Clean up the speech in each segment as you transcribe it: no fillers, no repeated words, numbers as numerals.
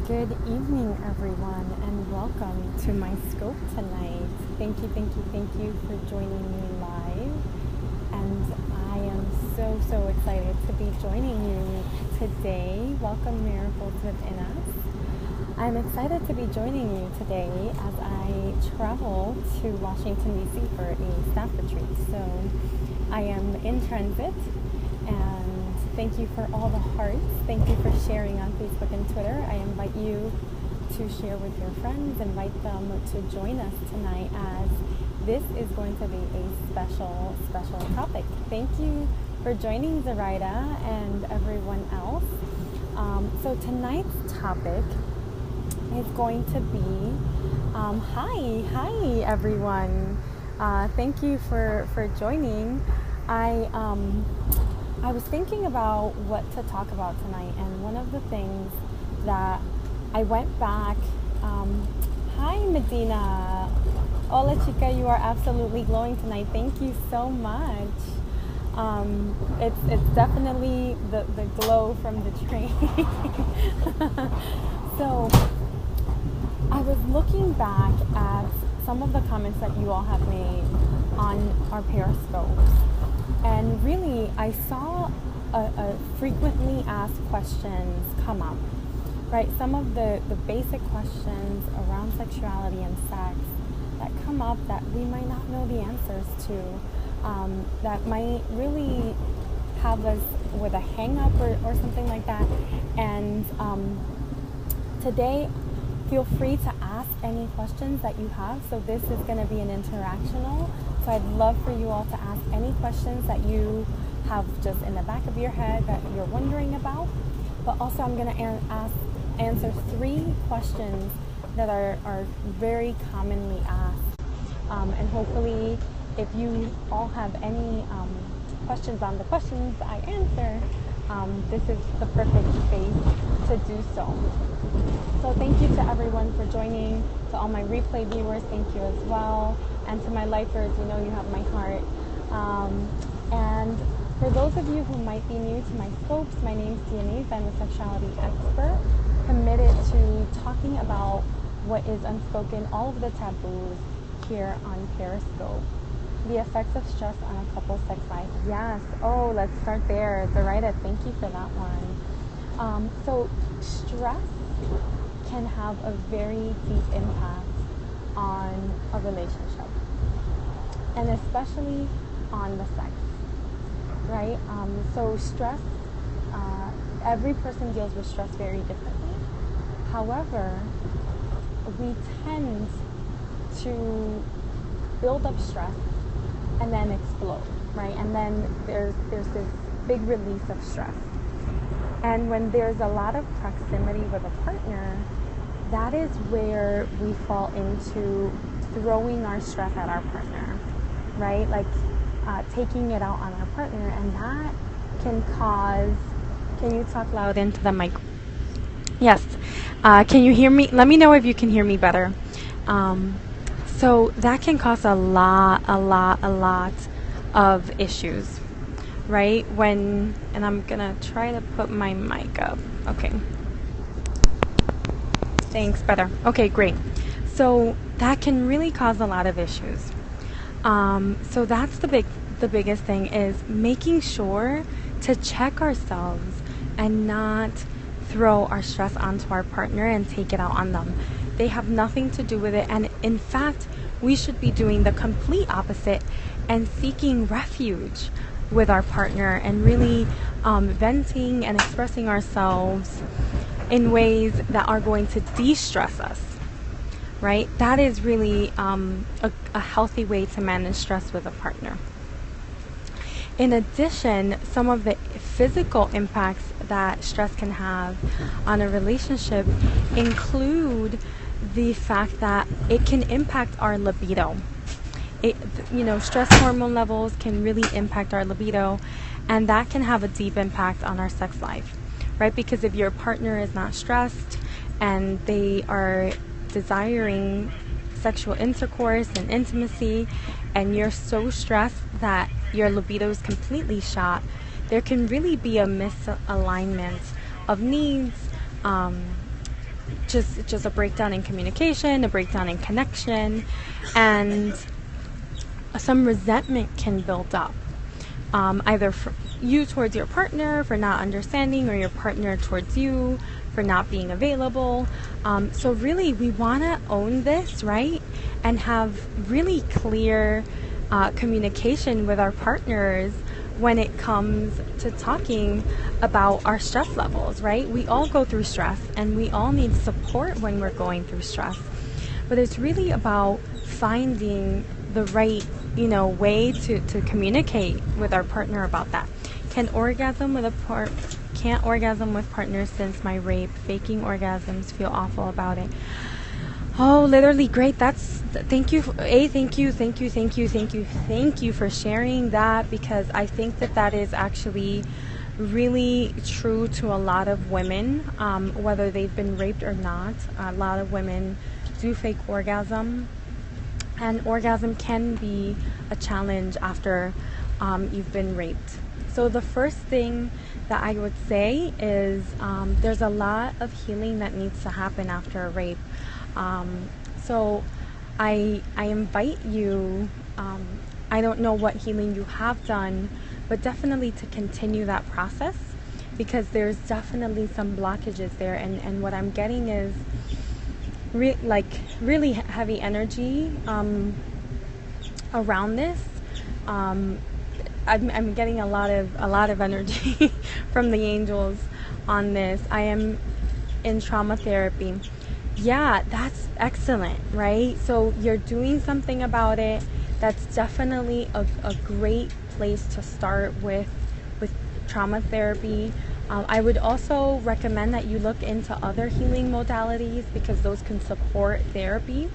Good evening, everyone, and welcome to my scope tonight. Thank you for joining me live. And I am so excited to be joining you today. Welcome, Miracles Within Us. I'm excited to be joining you today as I travel to Washington, D.C. for a staff retreat. So I am in transit, and thank you for all the hearts. Thank you for sharing on Facebook and Twitter. I invite you to share with your friends, invite them to join us tonight, as this is going to be a special topic. Thank you for joining Zoraida and everyone else. So tonight's topic is going to be, hi everyone. Thank you for joining. I was thinking about what to talk about tonight, and one of the things that I went back, hi Medina, hola chica, you are absolutely glowing tonight. Thank you so much. It's definitely the glow from the train. So I was looking back at some of the comments that you all have made on our Periscopes, and really I saw a frequently asked questions come up, right? Some of the basic questions around sexuality and sex that come up that we might not know the answers to, that might really have us with a hang up or something like that. And today, feel free to ask any questions that you have. So this is going to be an interactional. So I'd love for you all to ask any questions that you have just in the back of your head that you're wondering about. But also I'm going to answer 3 questions that are very commonly asked. And hopefully, if you all have any questions on the questions I answer, this is the perfect space to do so. So thank you to everyone for joining. To all my replay viewers, thank you as well. And to my lifers, you know you have my heart. And for those of you who might be new to my scopes, my name's Denise. I'm a sexuality expert, committed to talking about what is unspoken, all of the taboos here on Periscope. The effects of stress on a couple's sex life. Yes. Oh, let's start there. Zoraida, thank you for that one. So stress can have a very deep impact on a relationship, and especially on the sex, right? So stress, every person deals with stress very differently. However, we tend to build up stress and then explode, right? And then there's this big release of stress. And when there's a lot of proximity with a partner, that is where we fall into throwing our stress at our partner, right? Like taking it out on our partner, and that can cause, can you talk loud into the mic? Yes. Can you hear me? Let me know if you can hear me better. So that can cause a lot of issues, right? And I'm gonna try to put my mic up. Okay. Thanks, better. Okay, great. So that can really cause a lot of issues. So that's the biggest thing, is making sure to check ourselves and not throw our stress onto our partner and take it out on them. They have nothing to do with it, and in fact, we should be doing the complete opposite and seeking refuge with our partner and really venting and expressing ourselves in ways that are going to de-stress us, right? That is really a healthy way to manage stress with a partner. In addition, some of the physical impacts that stress can have on a relationship include the fact that it can impact our libido. Stress hormone levels can really impact our libido, and that can have a deep impact on our sex life, right? Because if your partner is not stressed and they are desiring sexual intercourse and intimacy, and you're so stressed that your libido is completely shot, there can really be a misalignment of needs, just a breakdown in communication, a breakdown in connection, and some resentment can build up, either for you towards your partner for not understanding, or your partner towards you for not being available. So really, we want to own this, right? And have really clear communication with our partners when it comes to talking about our stress levels, right? We all go through stress, and we all need support when we're going through stress. But it's really about finding the right, way to communicate with our partner about that. Can't orgasm with partners since my rape. Faking orgasms, feel awful about it. Oh, literally great. Thank you for sharing that, because I think that is actually really true to a lot of women, whether they've been raped or not. A lot of women do fake orgasm, and orgasm can be a challenge after you've been raped. So the first thing that I would say is there's a lot of healing that needs to happen after a rape. So I invite you, I don't know what healing you have done, but definitely to continue that process, because there's definitely some blockages there. And what I'm getting is really heavy energy around this. I'm getting a lot of energy from the angels on this. I am in trauma therapy. Yeah, that's excellent, right? So you're doing something about it. That's definitely a great place to start with trauma therapy. I would also recommend that you look into other healing modalities, because those can support therapy.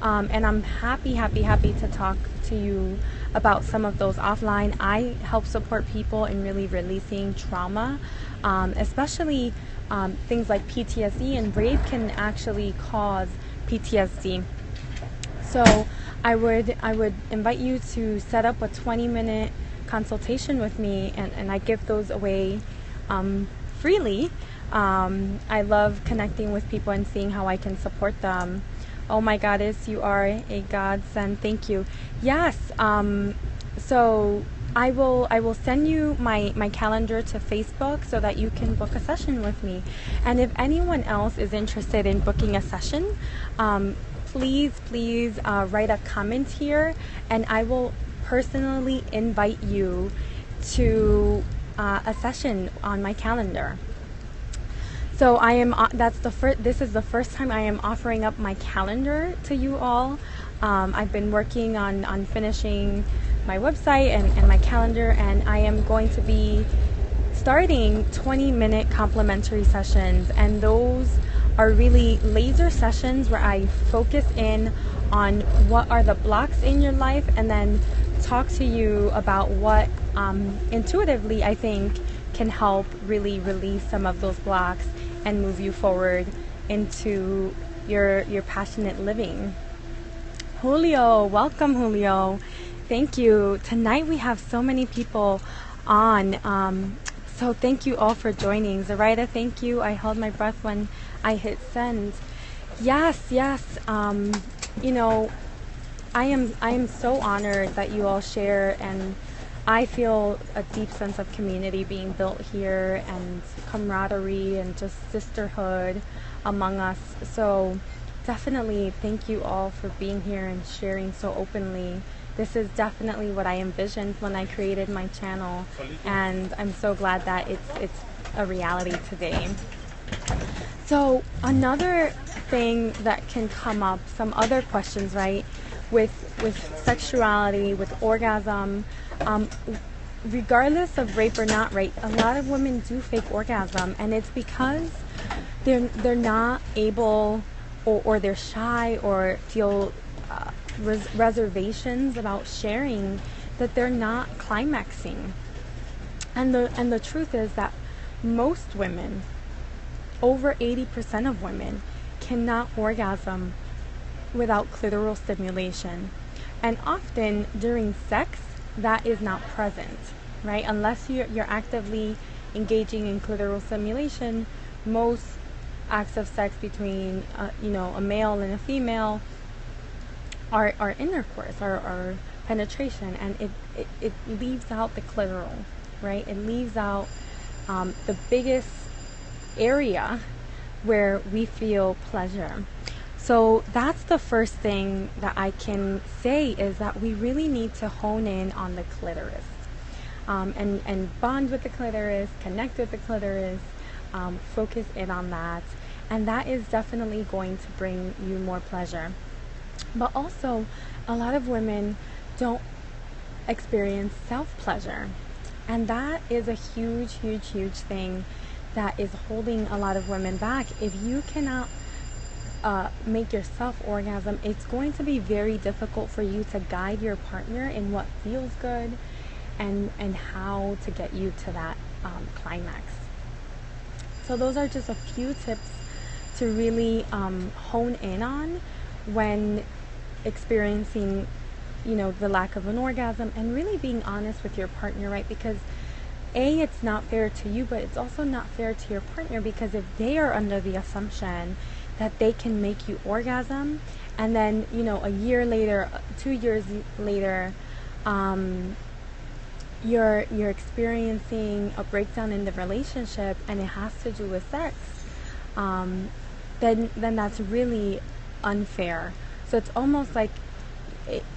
And I'm happy to talk to you about some of those offline. I help support people in really releasing trauma, especially things like PTSD, and rape can actually cause PTSD. So I would invite you to set up a 20-minute consultation with me, and I give those away freely. I love connecting with people and seeing how I can support them. Oh my goddess, you are a godsend. Thank you. Yes. So I will send you my calendar to Facebook so that you can book a session with me. And if anyone else is interested in booking a session, please write a comment here, and I will personally invite you to a session on my calendar. So I am. This is the first time I am offering up my calendar to you all. I've been working on finishing my website and my calendar, and I am going to be starting 20-minute complimentary sessions, and those are really laser sessions where I focus in on what are the blocks in your life, and then talk to you about what intuitively I think can help really release some of those blocks and move you forward into your passionate living. Julio, welcome Julio. Thank you. Tonight we have so many people on. So thank you all for joining. Zoraida, thank you. I held my breath when I hit send. Yes. I am so honored that you all share, and I feel a deep sense of community being built here, and camaraderie and just sisterhood among us. So definitely thank you all for being here and sharing so openly. This is definitely what I envisioned when I created my channel, and I'm so glad that it's a reality today. So another thing that can come up, some other questions, right, with sexuality, with orgasm, regardless of rape or not rape, a lot of women do fake orgasm, and it's because they're not able, or they're shy, or feel reservations about sharing that they're not climaxing. And the truth is that most women, over 80% of women, cannot orgasm without clitoral stimulation. And often during sex, that is not present, right? Unless you're actively engaging in clitoral stimulation, most acts of sex between a male and a female are intercourse or penetration, and it leaves out the clitoral, right? It leaves out the biggest area where we feel pleasure. So that's the first thing that I can say, is that we really need to hone in on the clitoris, and bond with the clitoris, connect with the clitoris, focus in on that, and that is definitely going to bring you more pleasure. But also, a lot of women don't experience self-pleasure, and that is a huge thing that is holding a lot of women back. If you cannot make yourself orgasm, it's going to be very difficult for you to guide your partner in what feels good and how to get you to that climax. So those are just a few tips to really hone in on when experiencing the lack of an orgasm, and really being honest with your partner, right? Because it's not fair to you, but it's also not fair to your partner, because if they are under the assumption that they can make you orgasm, and then a year later, 2 years later, you're experiencing a breakdown in the relationship and it has to do with sex, then that's really unfair. So it's almost like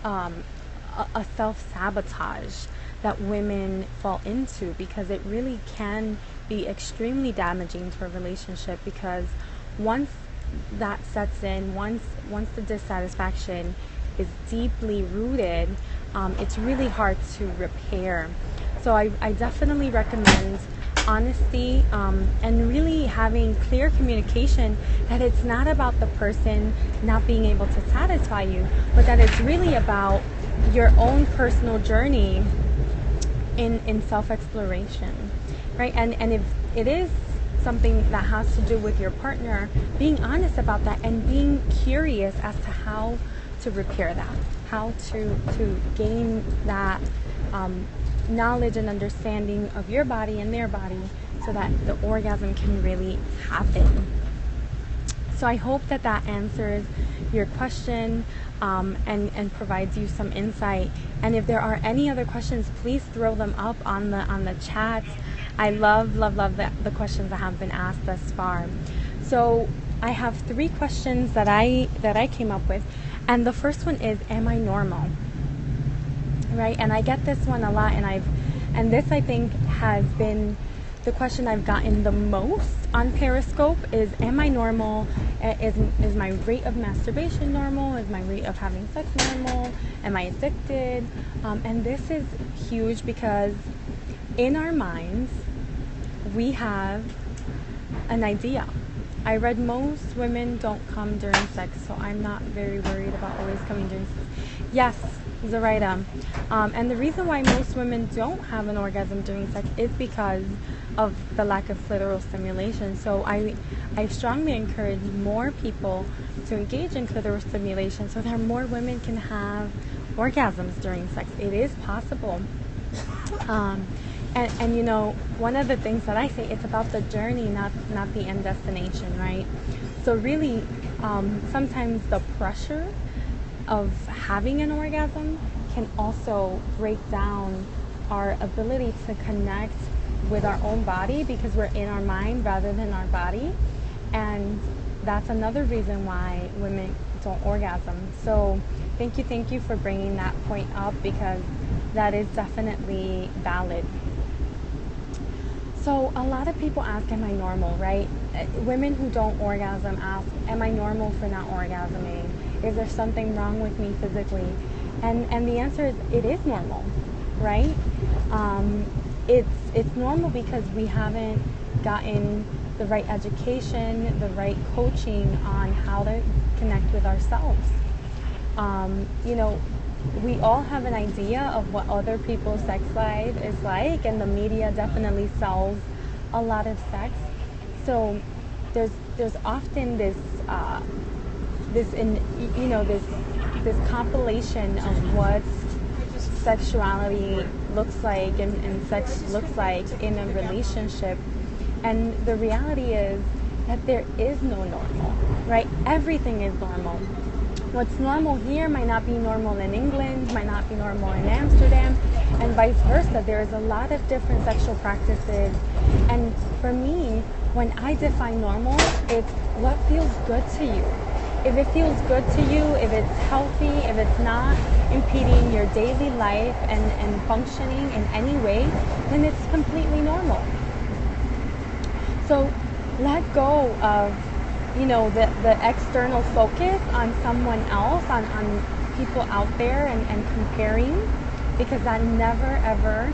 a self-sabotage that women fall into, because it really can be extremely damaging to a relationship, because once that sets in, once the dissatisfaction is deeply rooted, it's really hard to repair. So I definitely recommend honesty, and really having clear communication, that it's not about the person not being able to satisfy you, but that it's really about your own personal journey in self-exploration, right? And if it is something that has to do with your partner, being honest about that and being curious as to how to repair that, how to gain that knowledge and understanding of your body and their body, so that the orgasm can really happen. So I hope that answers your question, and provides you some insight. And if there are any other questions, please throw them up on the chat. I love the questions that have been asked thus far. So I have 3 questions that I came up with, and the first one is, am I normal? Right? And I get this one a lot, and this I think has been the question I've gotten the most on Periscope, is, am I normal? Is my rate of masturbation normal? Is my rate of having sex normal? Am I addicted? And this is huge, because in our minds, we have an idea. I read most women don't come during sex, so I'm not very worried about always coming during sex. Yes, Zoraida. And the reason why most women don't have an orgasm during sex is because of the lack of clitoral stimulation. So I strongly encourage more people to engage in clitoral stimulation, so that more women can have orgasms during sex. It is possible. And one of the things that I say, it's about the journey, not the end destination, right? So really, sometimes the pressure of having an orgasm can also break down our ability to connect with our own body, because we're in our mind rather than our body. And that's another reason why women don't orgasm. So thank you for bringing that point up, because that is definitely valid. So a lot of people ask, am I normal, right? Women who don't orgasm ask, am I normal for not orgasming? Is there something wrong with me physically? And the answer is, it is normal, right? It's normal because we haven't gotten the right education, the right coaching on how to connect with ourselves. We all have an idea of what other people's sex life is like, and the media definitely sells a lot of sex. So there's often this compilation of what sexuality looks like and sex looks like in a relationship. And the reality is that there is no normal, right? Everything is normal. What's normal here might not be normal in England, might not be normal in Amsterdam, and vice versa. There's a lot of different sexual practices. And for me, when I define normal, it's what feels good to you. If it feels good to you, if it's healthy, if it's not impeding your daily life and functioning in any way, then it's completely normal. So let go of, the external focus on someone else, on people out there and comparing, because that never ever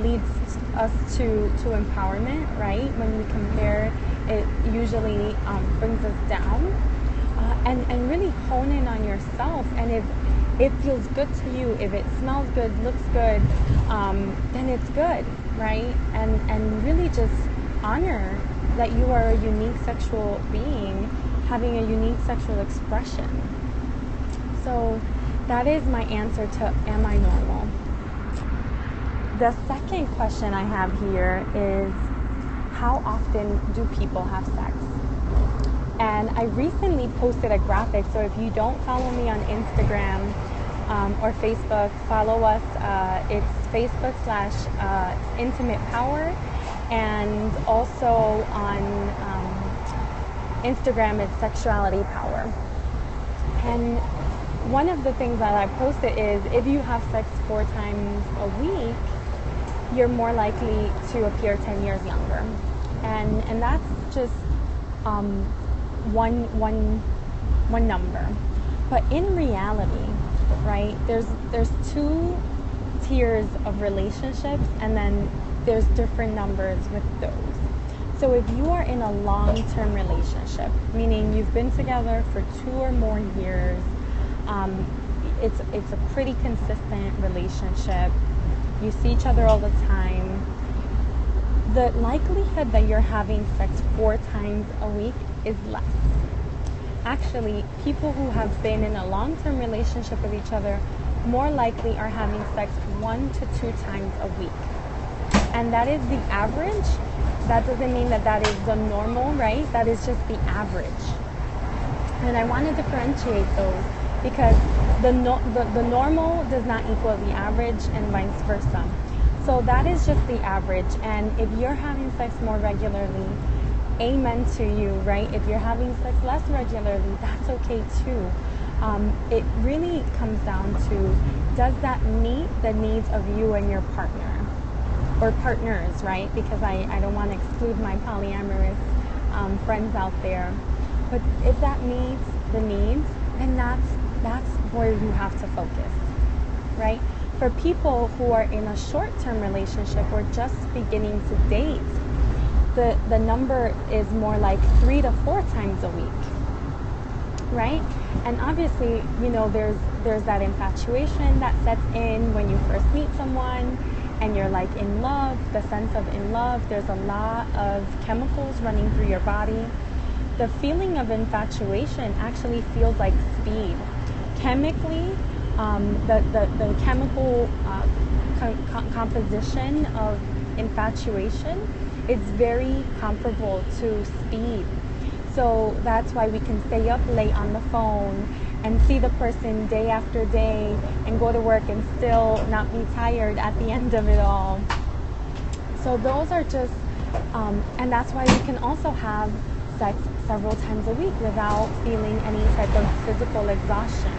leads us to empowerment, right? When we compare, it usually brings us down. And really hone in on yourself. And if it feels good to you, if it smells good, looks good, then it's good, right? And really just honor that you are a unique sexual being having a unique sexual expression. So that is my answer to am I normal? The second question I have here is, how often do people have sex? And I recently posted a graphic, so if you don't follow me on Instagram or Facebook, follow us. It's Facebook/Intimate Power, and also on Instagram it's Sexuality Power. And one of the things that I posted is, if you have sex 4 times a week, you're more likely to appear 10 years younger. And that's just one number. But in reality, right, there's 2 tiers of relationships, and then there's different numbers with those. So if you are in a long-term relationship, meaning you've been together for 2 or more years, it's a pretty consistent relationship, you see each other all the time, the likelihood that you're having sex 4 times a week is less. Actually, people who have been in a long-term relationship with each other more likely are having sex 1 to 2 times a week. And that is the average. That doesn't mean that is the normal, right? That is just the average. And I want to differentiate those, because the normal does not equal the average, and vice versa. So that is just the average. And if you're having sex more regularly, amen to you, right? If you're having sex less regularly, that's okay too. It really comes down to, does that meet the needs of you and your partner? Or partners, right? Because I don't want to exclude my polyamorous friends out there. But if that meets the needs, then that's where you have to focus, right? For people who are in a short-term relationship or just beginning to date, the number is more like 3 to 4 times a week, right? And obviously, there's that infatuation that sets in when you first meet someone and you're like in love, the sense of in love. There's a lot of chemicals running through your body. The feeling of infatuation actually feels like speed. Chemically, the chemical composition of infatuation is very comparable to speed. So that's why we can stay up late on the phone and see the person day after day and go to work and still not be tired at the end of it all. So those are just, and that's why we can also have sex several times a week without feeling any type of physical exhaustion.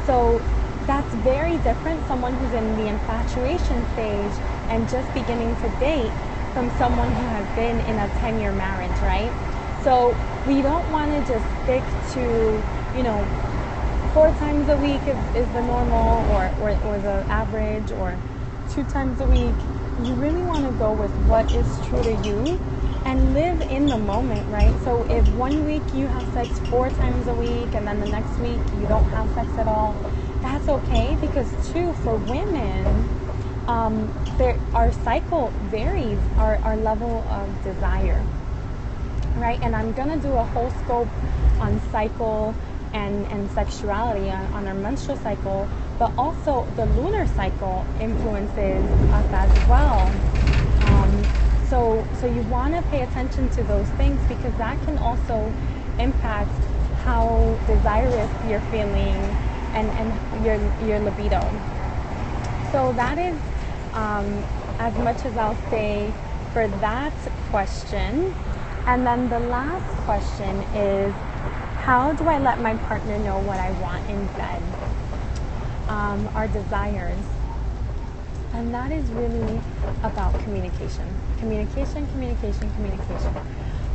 So that's very different, someone who's in the infatuation stage and just beginning to date, from someone who has been in a 10-year marriage, right? So we don't want to just stick to, 4 times a week is the normal or the average, or 2 times a week. You really want to go with what is true to you and live in the moment, right? So if one week you have sex 4 times a week and then the next week you don't have sex at all, that's okay, because too, for women, our cycle varies, our level of desire, right? And I'm gonna do a whole scope on cycle and sexuality on our menstrual cycle, but also the lunar cycle influences us as well. So you want to pay attention to those things, because that can also impact how desirous you're feeling and your libido. So that is as much as I'll say for that question. And then the last question is, how do I let my partner know what I want in bed? Our desires. And that is really about communication. Communication.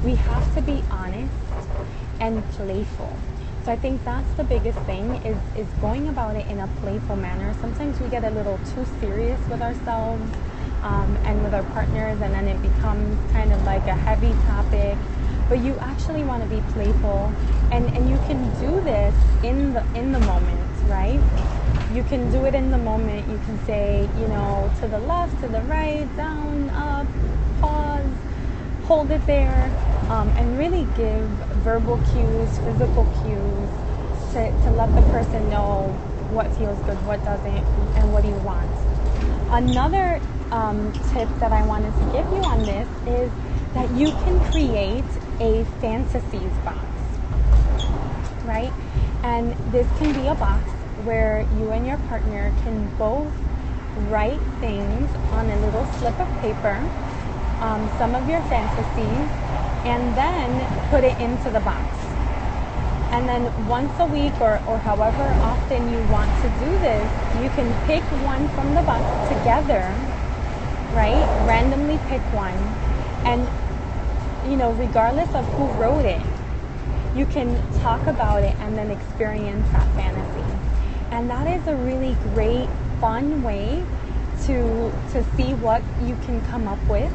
We have to be honest and playful. So I think that's the biggest thing, is going about it in a playful manner. Sometimes we get a little too serious with ourselves and with our partners, and then it becomes kind of like a heavy topic. But you actually want to be playful, and you can do this in the moment, right? You can do it in the moment. You can say, to the left, to the right, down, up, pause, hold it there, and really give verbal cues, physical cues to let the person know what feels good, what doesn't, and what he wants. Another tip that I wanted to give you on this is that you can create a fantasies box, right? And this can be a box where you and your partner can both write things on a little slip of paper, some of your fantasies, and then put it into the box. And then once a week or however often you want to do this, you can pick one from the box together, right? Randomly pick one. And, regardless of who wrote it, you can talk about it and then experience that fantasy. And that is a really great, fun way to see what you can come up with,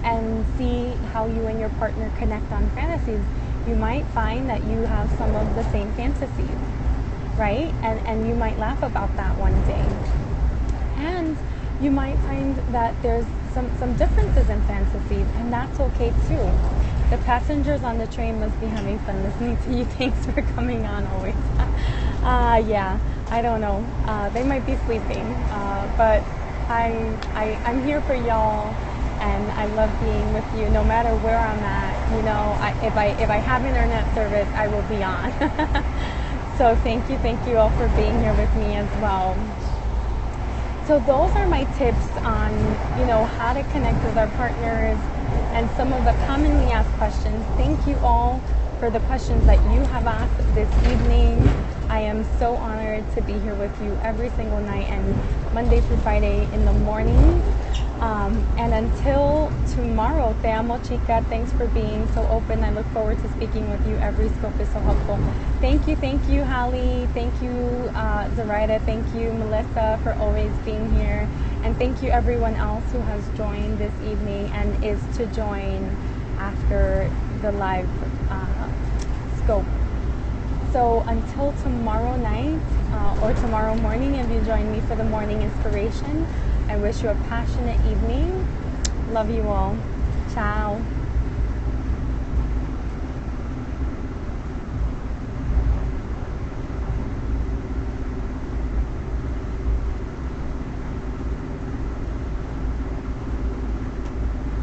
and see how you and your partner connect on fantasies. You might find that you have some of the same fantasies, right? And you might laugh about that one day. And you might find that there's some differences in fantasies, and that's okay too. The passengers on the train must be having fun listening to you. Thanks for coming on always. Yeah, I don't know. They might be sleeping, but I'm here for y'all, and I love being with you no matter where I'm at. If I have internet service, I will be on. So thank you all for being here with me as well. So those are my tips on, how to connect with our partners and some of the commonly asked questions. Thank you all for the questions that you have asked this evening. I am so honored to be here with you every single night and Monday through Friday in the morning. And until tomorrow, te amo chica. Thanks for being so open. I look forward to speaking with you. Every scope is so helpful. Thank you, Hallie. Thank you, Zoraida. Thank you, Melissa, for always being here. And thank you everyone else who has joined this evening and is to join after the live scope. So until tomorrow night or tomorrow morning, if you join me for the morning inspiration, I wish you a passionate evening. Love you all. Ciao.